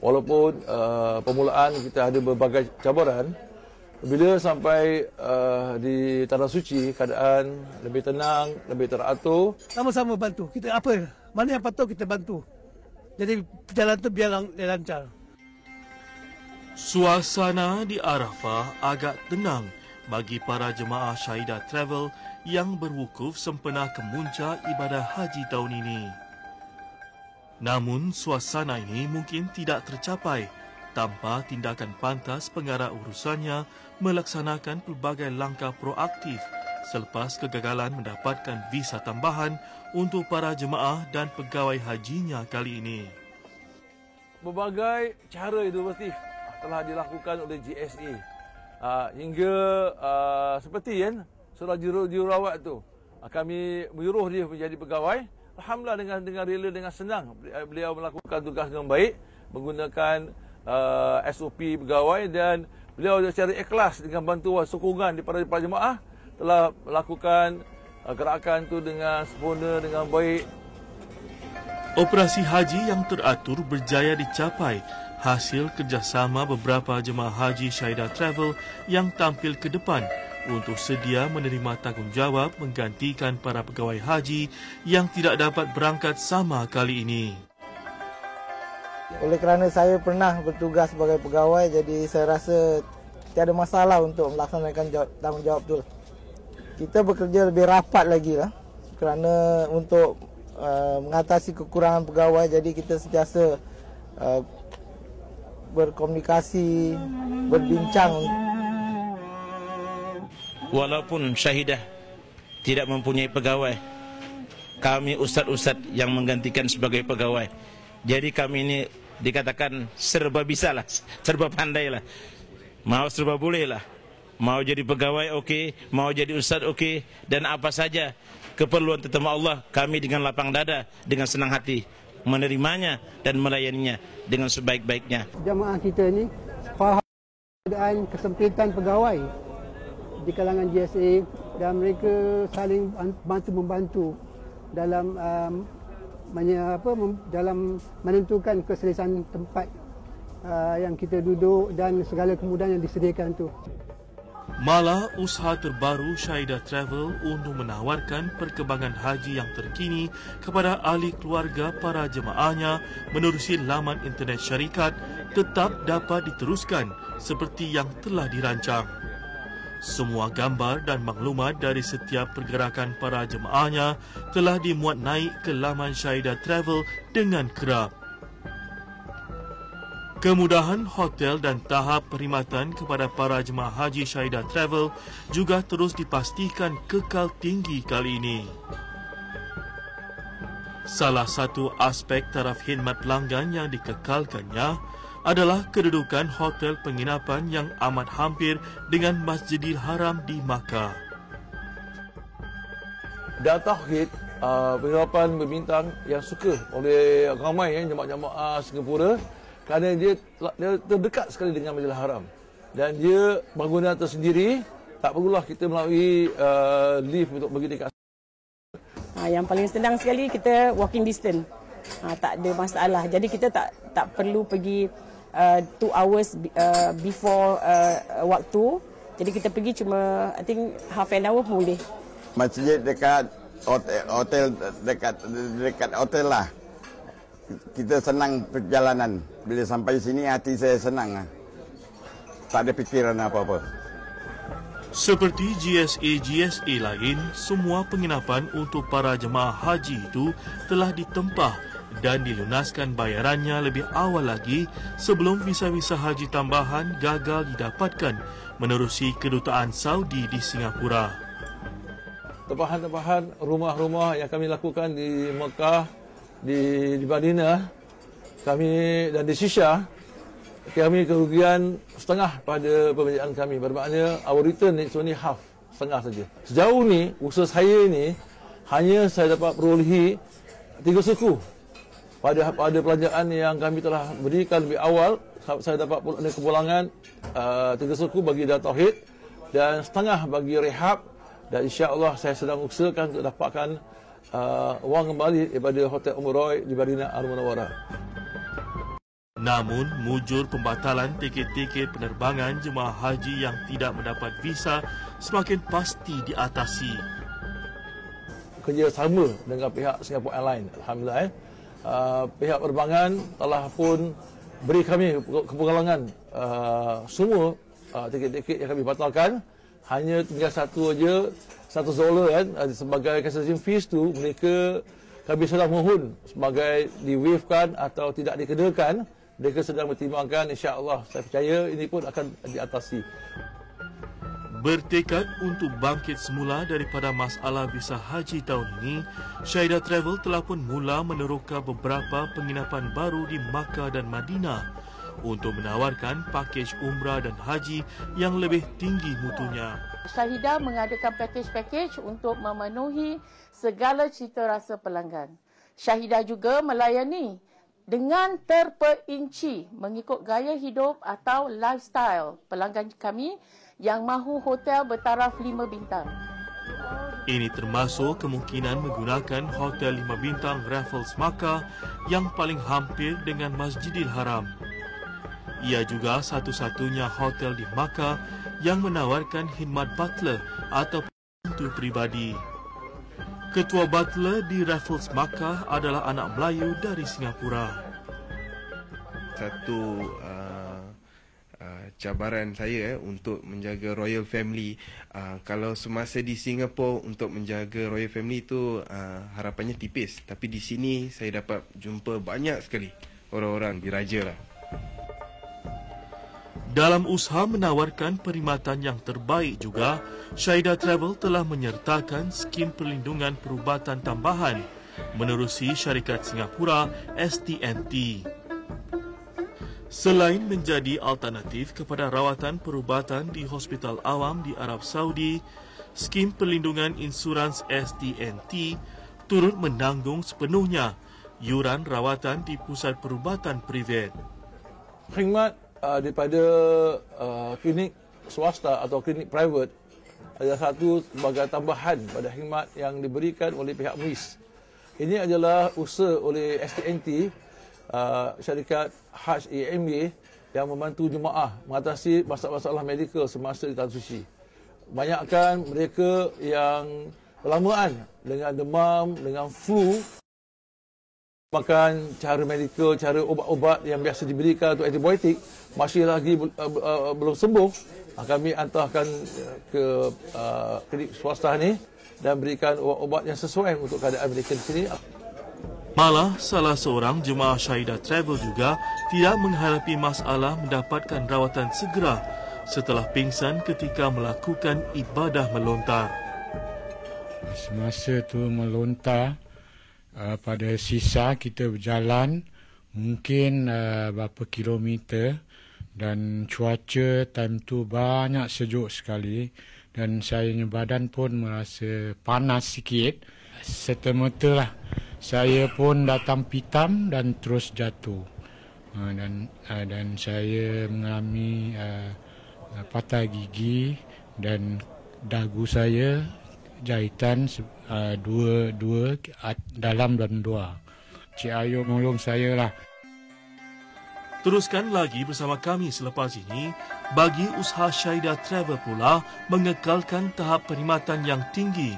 walaupun permulaan kita ada berbagai cabaran, bila sampai di Tanah Suci, keadaan lebih tenang, lebih teratur. Sama-sama bantu. Kita apa? Mana yang patut kita bantu. Jadi perjalanan itu biar lancar. Suasana di Arafah agak tenang bagi para jemaah Syahidah Travel yang berwukuf sempena kemuncak ibadah haji tahun ini. Namun suasana ini mungkin tidak tercapai tanpa tindakan pantas pengarah urusannya melaksanakan pelbagai langkah proaktif selepas kegagalan mendapatkan visa tambahan untuk para jemaah dan pegawai hajinya kali ini. Berbagai cara inovatif telah dilakukan oleh GSA hingga seperti kan surah jururawat tu kami menyuruh dia menjadi pegawai. Alhamdulillah dengan rela, dengan senang beliau melakukan tugas dengan baik menggunakan SOP pegawai, dan beliau secara ikhlas dengan bantuan sokongan daripada para jemaah telah melakukan gerakan itu dengan sempurna, dengan baik. Operasi haji yang teratur berjaya dicapai hasil kerjasama beberapa jemaah haji Syahidah Travel yang tampil ke depan untuk sedia menerima tanggungjawab menggantikan para pegawai haji yang tidak dapat berangkat sama kali ini. Oleh kerana saya pernah bertugas sebagai pegawai, jadi saya rasa tiada masalah untuk melaksanakan tanggungjawab itu. Kita bekerja lebih rapat lagi lah, kerana untuk mengatasi kekurangan pegawai, jadi kita sentiasa berkomunikasi, berbincang. Walaupun Syahidah tidak mempunyai pegawai, kami ustaz-ustaz yang menggantikan sebagai pegawai. Jadi kami ini dikatakan serba bisa lah, serba pandai lah. Mau serba boleh lah. Mau jadi pegawai okey, mau jadi ustaz okey, dan apa saja keperluan tetamu Allah, kami dengan lapang dada, dengan senang hati menerimanya dan melayaninya dengan sebaik-baiknya. Jamaah kita ni faham keadaan kesempitan pegawai di kalangan GSA, dan mereka saling bantu-membantu dalam dalam menentukan keselesaan tempat yang kita duduk dan segala kemudahan yang disediakan tu. Malah usaha terbaru Syahidah Travel untuk menawarkan perkembangan haji yang terkini kepada ahli keluarga para jemaahnya menerusi laman internet syarikat tetap dapat diteruskan seperti yang telah dirancang. Semua gambar dan maklumat dari setiap pergerakan para jemaahnya telah dimuat naik ke laman Syahidah Travel dengan kerap. Kemudahan hotel dan tahap perkhidmatan kepada para jemaah haji Syahidah Travel juga terus dipastikan kekal tinggi kali ini. Salah satu aspek taraf khidmat pelanggan yang dikekalkannya adalah kedudukan hotel penginapan yang amat hampir dengan Masjidil Haram di Makkah. Dar Tauhid penginapan berbintang yang suka oleh ramai jemaah-jemaah Singapura, kerana dia terdekat sekali dengan Masjidil Haram dan dia bangunan tersendiri, tak perlulah kita melalui lift untuk pergi dekat. Yang paling senang sekali kita walking distance, tak ada masalah. Jadi kita tak perlu pergi 2 hours before waktu. Jadi kita pergi cuma I think half an hour boleh. Masjid dekat hotel dekat hotel lah. Kita senang perjalanan. Bila sampai sini hati saya senang. Tak ada fikiran apa-apa. Seperti GSA lain, semua penginapan untuk para jemaah haji itu telah ditempah dan dilunaskan bayarannya lebih awal lagi sebelum visa-visa haji tambahan gagal didapatkan menerusi kedutaan Saudi di Singapura. Tempahan-tempahan rumah-rumah yang kami lakukan di Mekah, di Madinah, kami dan di Shisha, kami kerugian setengah pada pembiayaan kami. Bermakna our return it's only half, setengah saja. Sejauh ni usaha saya ni hanya saya dapat perolehi 3 suku pada pelanjaan yang kami telah berikan lebih awal. Saya dapat kepulangan 3 suku bagi Dar Tauhid dan setengah bagi rehab, dan insya-Allah saya sedang usahakan untuk dapatkan wang kembali daripada Hotel Umroy di Madinah Al Munawwarah. Namun, mujur pembatalan tiket-tiket penerbangan jemaah haji yang tidak mendapat visa semakin pasti diatasi. Kerjasama dengan pihak Singapore Airlines, alhamdulillah, pihak penerbangan telah pun beri kami keperluan semua tiket-tiket yang kami batalkan. Hanya tinggal $1 kan, sebagai cancellation fees tu mereka kami sedang mohon sebagai di-waivekan atau tidak dikenakan. Mereka sedang bertimbangkan, insya-Allah saya percaya ini pun akan diatasi. Bertekad untuk bangkit semula daripada masalah visa haji tahun ini, Syahidah Travel telah pun mula meneroka beberapa penginapan baru di Makkah dan Madinah untuk menawarkan pakej umrah dan haji yang lebih tinggi mutunya. Syahidah mengadakan pakej-pakej untuk memenuhi segala cita rasa pelanggan. Syahidah juga melayani dengan terperinci mengikut gaya hidup atau lifestyle pelanggan kami yang mahu hotel bertaraf 5 bintang. Ini termasuk kemungkinan menggunakan hotel 5 bintang Raffles Makkah yang paling hampir dengan Masjidil Haram. Ia juga satu-satunya hotel di Makkah yang menawarkan khidmat butler atau pembantu pribadi. Ketua butler di Raffles Makkah adalah anak Melayu dari Singapura. Satu cabaran saya untuk menjaga royal family, kalau semasa di Singapura untuk menjaga royal family itu harapannya tipis, tapi di sini saya dapat jumpa banyak sekali orang-orang diraja lah. Dalam usaha menawarkan perkhidmatan yang terbaik juga, Syahidah Travel telah menyertakan skim perlindungan perubatan tambahan menerusi syarikat Singapura STNT. Selain menjadi alternatif kepada rawatan perubatan di hospital awam di Arab Saudi, skim perlindungan insurans STNT turut menanggung sepenuhnya yuran rawatan di pusat perubatan privat. Khidmat daripada klinik swasta atau klinik private adalah satu sebagai tambahan pada khidmat yang diberikan oleh pihak MUIS. Ini adalah usaha oleh STNT, syarikat Haj AMA yang membantu jemaah mengatasi masalah-masalah medikal semasa di Tanah Suci. Banyakkan mereka yang berlamaan dengan demam, dengan flu, makan cara medikal, cara ubat-ubat yang biasa diberikan untuk antibiotik masih lagi belum sembuh, kami hantarkan ke klinik swasta ni dan berikan ubat-ubat yang sesuai untuk keadaan mereka di sini. Malah, salah seorang jemaah Syahidah Travel juga tidak menghadapi masalah mendapatkan rawatan segera setelah pingsan ketika melakukan ibadah melontar. Semasa tu melontar, pada sisa kita berjalan mungkin berapa kilometer dan cuaca time tu banyak sejuk sekali dan saya badan pun merasa panas sikit. Serta-merta lah saya pun datang pitam dan terus jatuh, dan saya mengalami patah gigi dan dagu saya jahitan dua dalam dan luar. Cik Ayu menolong saya lah. Teruskan lagi bersama kami selepas ini bagi usaha Syahidah Travel pula mengekalkan tahap perkhidmatan yang tinggi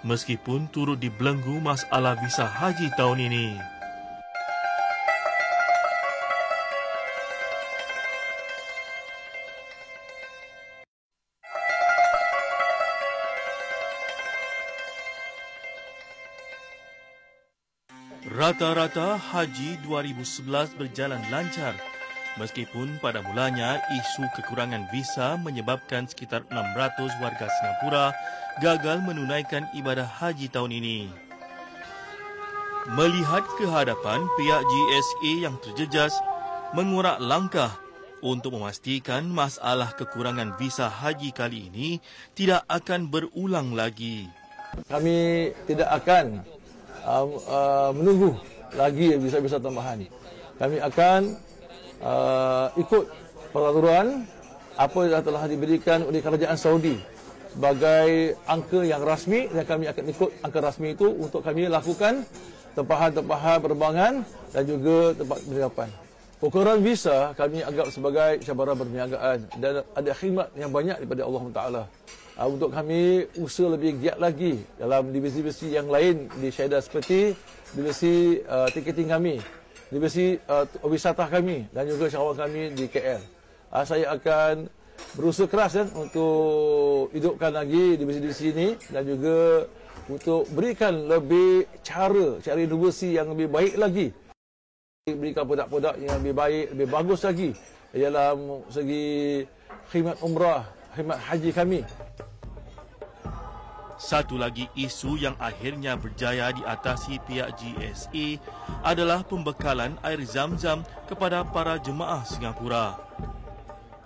meskipun turut dibelenggu masalah visa haji tahun ini. Rata-rata haji 2011 berjalan lancar meskipun pada mulanya isu kekurangan visa menyebabkan sekitar 600 warga Singapura gagal menunaikan ibadah haji tahun ini. Melihat ke hadapan, pihak GSA yang terjejas mengurak langkah untuk memastikan masalah kekurangan visa haji kali ini tidak akan berulang lagi. Kami tidak akan menunggu lagi visa-visa tambahan. Kami akan ikut peraturan apa yang telah diberikan oleh kerajaan Saudi sebagai angka yang rasmi, dan kami akan ikut angka rasmi itu untuk kami lakukan tempahan-tempahan penerbangan dan juga tempat penginapan. Ukuran visa kami anggap sebagai cabaran perniagaan dan ada khidmat yang banyak daripada Allah Taala. Untuk kami usaha lebih giat lagi dalam divisi-divisi yang lain di Syahidah seperti divisi tiketing kami, divisi wisata kami dan juga syawal kami di KL. Saya akan berusaha keras untuk hidupkan lagi divisi-divisi ini dan juga untuk berikan lebih cara inovasi yang lebih baik lagi. Berikan produk-produk yang lebih baik, lebih bagus lagi dalam segi khidmat umrah, khidmat haji kami. Satu lagi isu yang akhirnya berjaya diatasi pihak GSA adalah pembekalan air zam-zam kepada para jemaah Singapura.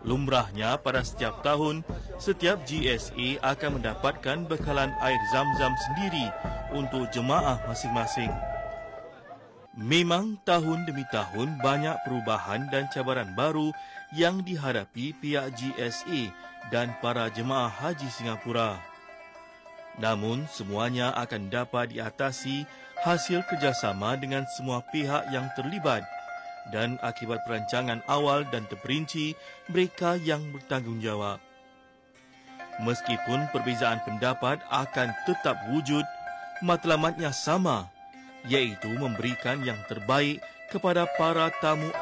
Lumrahnya pada setiap tahun, setiap GSA akan mendapatkan bekalan air zam-zam sendiri untuk jemaah masing-masing. Memang tahun demi tahun banyak perubahan dan cabaran baru yang dihadapi pihak GSA dan para jemaah haji Singapura. Namun semuanya akan dapat diatasi hasil kerjasama dengan semua pihak yang terlibat dan akibat perancangan awal dan terperinci mereka yang bertanggungjawab. Meskipun perbezaan pendapat akan tetap wujud, matlamatnya sama, iaitu memberikan yang terbaik kepada para tamu